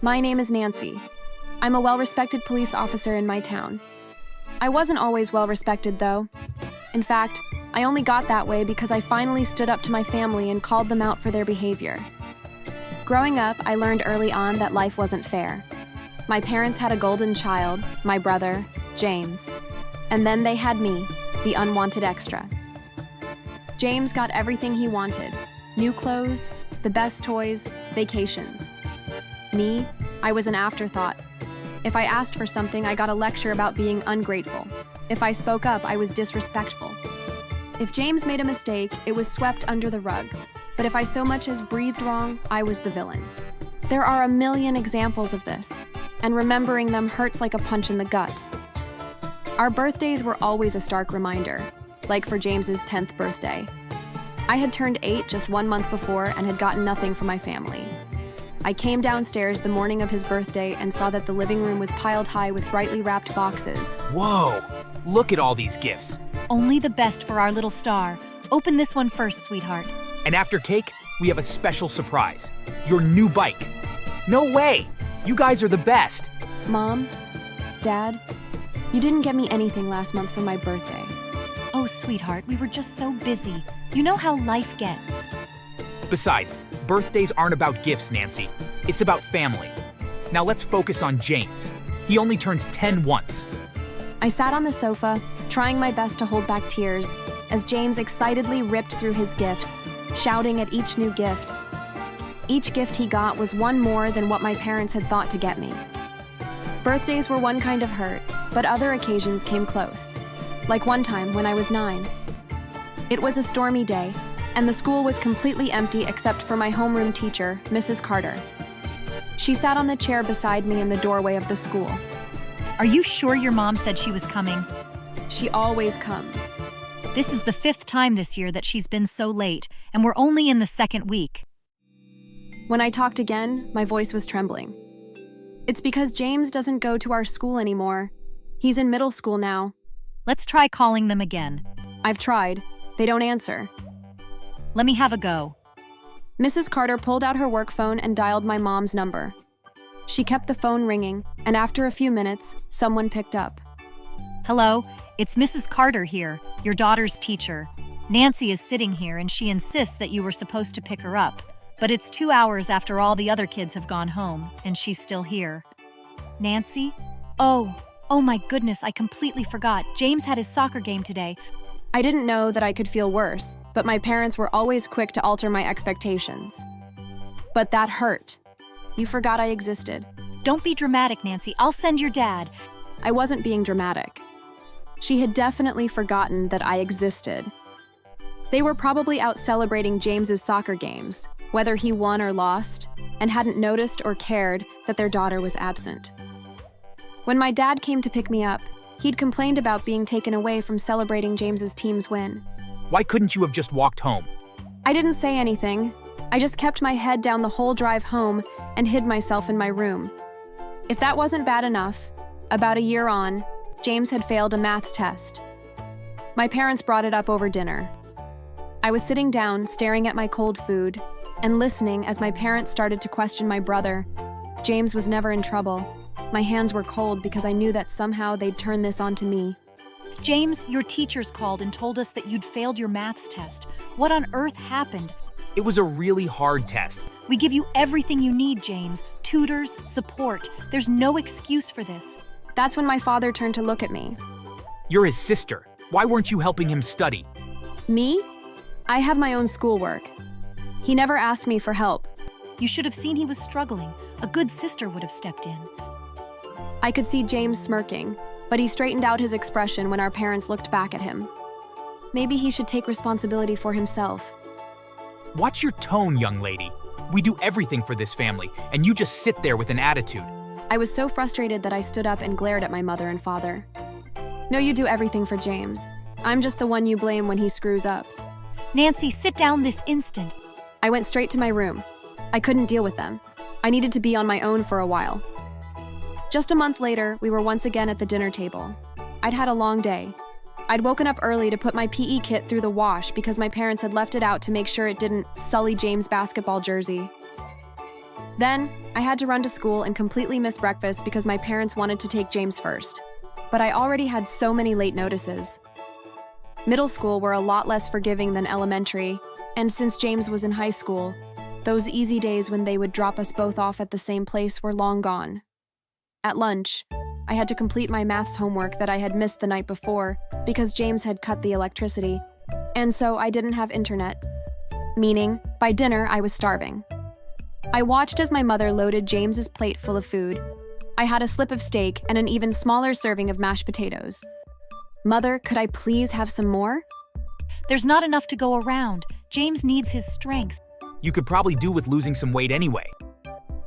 My name is Nancy. I'm a well-respected police officer in my town. I wasn't always well-respected, though. In fact, I only got that way because I finally stood up to my family and called them out for their behavior. Growing up, I learned early on that life wasn't fair. My parents had a golden child, my brother, James. And then they had me, the unwanted extra. James got everything he wanted: new clothes, the best toys, vacations. Me, I was an afterthought. If I asked for something, I got a lecture about being ungrateful. If I spoke up, I was disrespectful. If James made a mistake, it was swept under the rug. But if I so much as breathed wrong, I was the villain. There are a million examples of this, and remembering them hurts like a punch in the gut. Our birthdays were always a stark reminder, like for James's 10th birthday. I had turned 8 just 1 month before and had gotten nothing from my family. I came downstairs the morning of his birthday and saw that the living room was piled high with brightly wrapped boxes. Whoa! Look at all these gifts. Only the best for our little star. Open this one first, sweetheart. And after cake, we have a special surprise. Your new bike. No way! You guys are the best. Mom, Dad, you didn't get me anything last month for my birthday. Oh, sweetheart, we were just so busy. You know how life gets. Besides, birthdays aren't about gifts, Nancy. It's about family. Now let's focus on James. He only turns 10 once. I sat on the sofa, trying my best to hold back tears, as James excitedly ripped through his gifts, shouting at each new gift. Each gift he got was one more than what my parents had thought to get me. Birthdays were one kind of hurt, but other occasions came close. Like one time when I was 9. It was a stormy day, and the school was completely empty except for my homeroom teacher, Mrs. Carter. She sat on the chair beside me in the doorway of the school. Are you sure your mom said she was coming? She always comes. This is the 5th time this year that she's been so late, and we're only in the 2nd week. When I talked again, my voice was trembling. It's because James doesn't go to our school anymore. He's in middle school now. Let's try calling them again. I've tried. They don't answer. Let me have a go. Mrs. Carter pulled out her work phone and dialed my mom's number. She kept the phone ringing, and after a few minutes, someone picked up. Hello, it's Mrs. Carter here, your daughter's teacher. Nancy is sitting here and she insists that you were supposed to pick her up. But it's 2 hours after all the other kids have gone home, and she's still here. Nancy? Oh my goodness, I completely forgot. James had his soccer game today. I didn't know that I could feel worse, but my parents were always quick to alter my expectations. But that hurt. You forgot I existed. Don't be dramatic, Nancy. I'll send your dad. I wasn't being dramatic. She had definitely forgotten that I existed. They were probably out celebrating James's soccer games, whether he won or lost, and hadn't noticed or cared that their daughter was absent. When my dad came to pick me up, he'd complained about being taken away from celebrating James's team's win. Why couldn't you have just walked home? I didn't say anything. I just kept my head down the whole drive home and hid myself in my room. If that wasn't bad enough, about a year on, James had failed a maths test. My parents brought it up over dinner. I was sitting down, staring at my cold food, and listening as my parents started to question my brother. James was never in trouble. My hands were cold because I knew that somehow they'd turn this onto me. James, your teachers called and told us that you'd failed your maths test. What on earth happened? It was a really hard test. We give you everything you need, James. Tutors, support. There's no excuse for this. That's when my father turned to look at me. You're his sister. Why weren't you helping him study? Me? I have my own schoolwork. He never asked me for help. You should have seen he was struggling. A good sister would have stepped in. I could see James smirking, but he straightened out his expression when our parents looked back at him. Maybe he should take responsibility for himself. Watch your tone, young lady. We do everything for this family, and you just sit there with an attitude. I was so frustrated that I stood up and glared at my mother and father. No, you do everything for James. I'm just the one you blame when he screws up. Nancy, sit down this instant. I went straight to my room. I couldn't deal with them. I needed to be on my own for a while. Just a month later, we were once again at the dinner table. I'd had a long day. I'd woken up early to put my PE kit through the wash because my parents had left it out to make sure it didn't sully James' basketball jersey. Then, I had to run to school and completely miss breakfast because my parents wanted to take James first. But I already had so many late notices. Middle school were a lot less forgiving than elementary, and since James was in high school, those easy days when they would drop us both off at the same place were long gone. At lunch, I had to complete my maths homework that I had missed the night before because James had cut the electricity, and so I didn't have internet. Meaning, by dinner, I was starving. I watched as my mother loaded James's plate full of food. I had a slip of steak and an even smaller serving of mashed potatoes. Mother, could I please have some more? There's not enough to go around. James needs his strength. You could probably do with losing some weight anyway.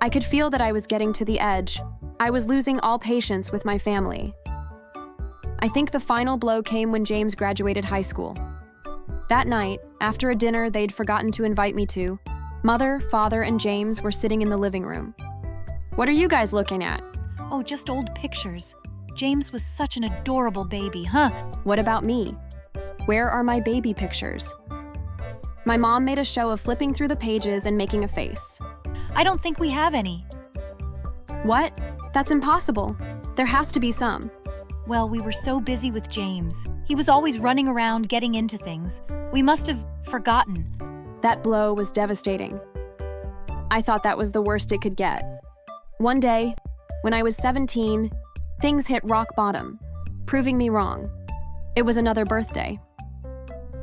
I could feel that I was getting to the edge. I was losing all patience with my family. I think the final blow came when James graduated high school. That night, after a dinner they'd forgotten to invite me to, Mother, Father, and James were sitting in the living room. What are you guys looking at? Oh, just old pictures. James was such an adorable baby, huh? What about me? Where are my baby pictures? My mom made a show of flipping through the pages and making a face. I don't think we have any. What? That's impossible. There has to be some. Well, we were so busy with James. He was always running around getting into things. We must have forgotten. That blow was devastating. I thought that was the worst it could get. One day, when I was 17, things hit rock bottom, proving me wrong. It was another birthday.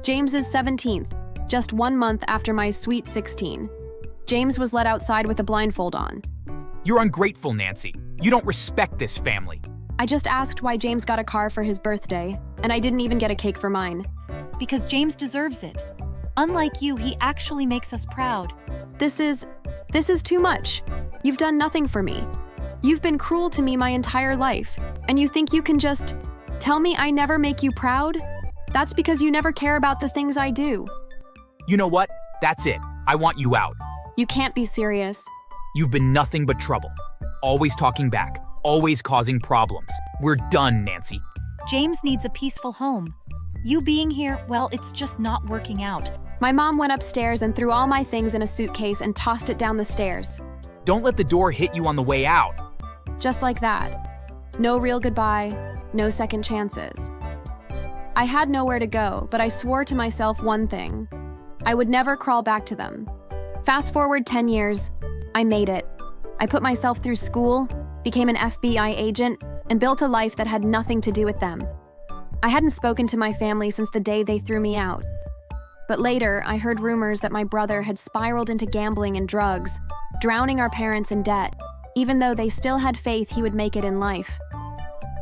James's 17th, just 1 month after my sweet 16. James was let outside with a blindfold on. You're ungrateful, Nancy. You don't respect this family. I just asked why James got a car for his birthday, and I didn't even get a cake for mine. Because James deserves it. Unlike you, he actually makes us proud. This is too much. You've done nothing for me. You've been cruel to me my entire life, and you think you can just tell me I never make you proud? That's because you never care about the things I do. You know what? That's it. I want you out. You can't be serious. You've been nothing but trouble. Always talking back. Always causing problems. We're done, Nancy. James needs a peaceful home. You being here, well, it's just not working out. My mom went upstairs and threw all my things in a suitcase and tossed it down the stairs. Don't let the door hit you on the way out. Just like that. No real goodbye, no second chances. I had nowhere to go, but I swore to myself one thing. I would never crawl back to them. Fast forward 10 years, I made it. I put myself through school, became an FBI agent, and built a life that had nothing to do with them. I hadn't spoken to my family since the day they threw me out. But later, I heard rumors that my brother had spiraled into gambling and drugs, drowning our parents in debt, even though they still had faith he would make it in life.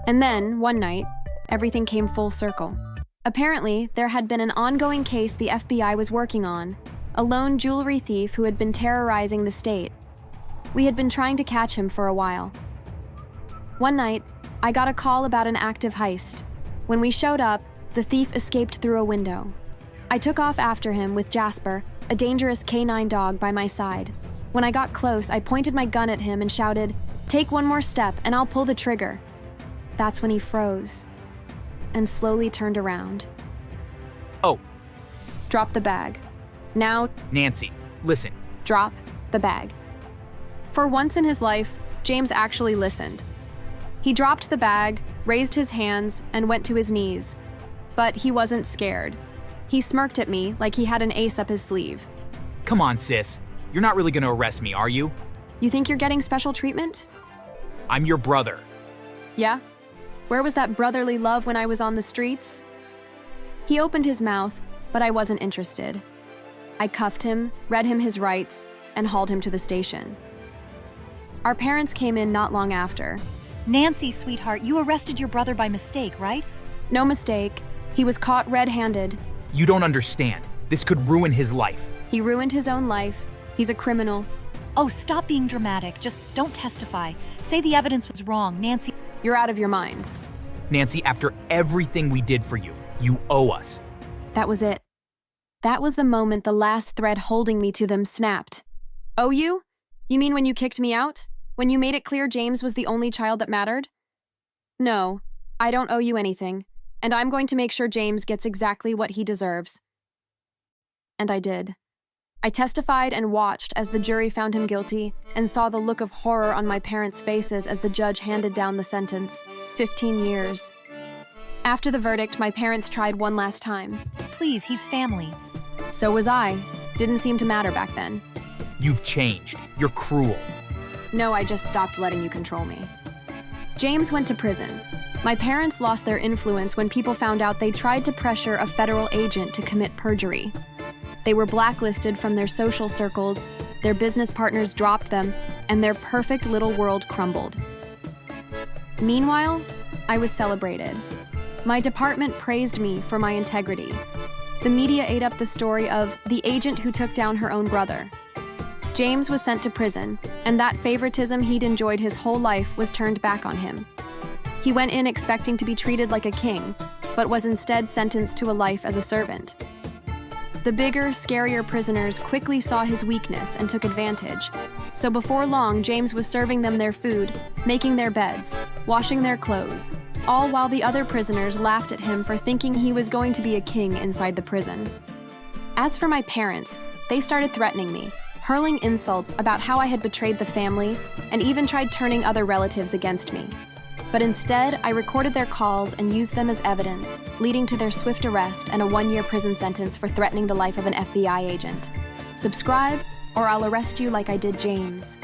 And then, one night, everything came full circle. Apparently, there had been an ongoing case the FBI was working on, a lone jewelry thief who had been terrorizing the state. We had been trying to catch him for a while. One night, I got a call about an active heist. When we showed up, the thief escaped through a window. I took off after him with Jasper, a dangerous canine dog, by my side. When I got close, I pointed my gun at him and shouted, "Take one more step and I'll pull the trigger." That's when he froze and slowly turned around. Oh. Drop the bag. Now, Nancy, listen. drop the bag. For once in his life, James actually listened. He dropped the bag, raised his hands, and went to his knees. But he wasn't scared. He smirked at me like he had an ace up his sleeve. Come on, sis. You're not really gonna arrest me, are you? You think you're getting special treatment? I'm your brother. Yeah? Where was that brotherly love when I was on the streets? He opened his mouth, but I wasn't interested. I cuffed him, read him his rights, and hauled him to the station. Our parents came in not long after. Nancy, sweetheart, you arrested your brother by mistake, right? No mistake. He was caught red-handed. You don't understand. This could ruin his life. He ruined his own life. He's a criminal. Oh, stop being dramatic. Just don't testify. Say the evidence was wrong, Nancy. You're out of your minds. Nancy, after everything we did for you, you owe us. That was it. That was the moment the last thread holding me to them snapped. Owe you? You mean when you kicked me out? When you made it clear James was the only child that mattered? No, I don't owe you anything, and I'm going to make sure James gets exactly what he deserves. And I did. I testified and watched as the jury found him guilty and saw the look of horror on my parents' faces as the judge handed down the sentence, 15 years. After the verdict, my parents tried one last time. Please, he's family. So was I. Didn't seem to matter back then. You've changed. You're cruel. No, I just stopped letting you control me. James went to prison. My parents lost their influence when people found out they tried to pressure a federal agent to commit perjury. They were blacklisted from their social circles, their business partners dropped them, and their perfect little world crumbled. Meanwhile, I was celebrated. My department praised me for my integrity. The media ate up the story of the agent who took down her own brother. James was sent to prison, and that favoritism he'd enjoyed his whole life was turned back on him. He went in expecting to be treated like a king, but was instead sentenced to a life as a servant. The bigger, scarier prisoners quickly saw his weakness and took advantage. So before long, James was serving them their food, making their beds, washing their clothes, all while the other prisoners laughed at him for thinking he was going to be a king inside the prison. As for my parents, they started threatening me, hurling insults about how I had betrayed the family and even tried turning other relatives against me. But instead, I recorded their calls and used them as evidence, leading to their swift arrest and a 1-year prison sentence for threatening the life of an FBI agent. Subscribe, or I'll arrest you like I did James.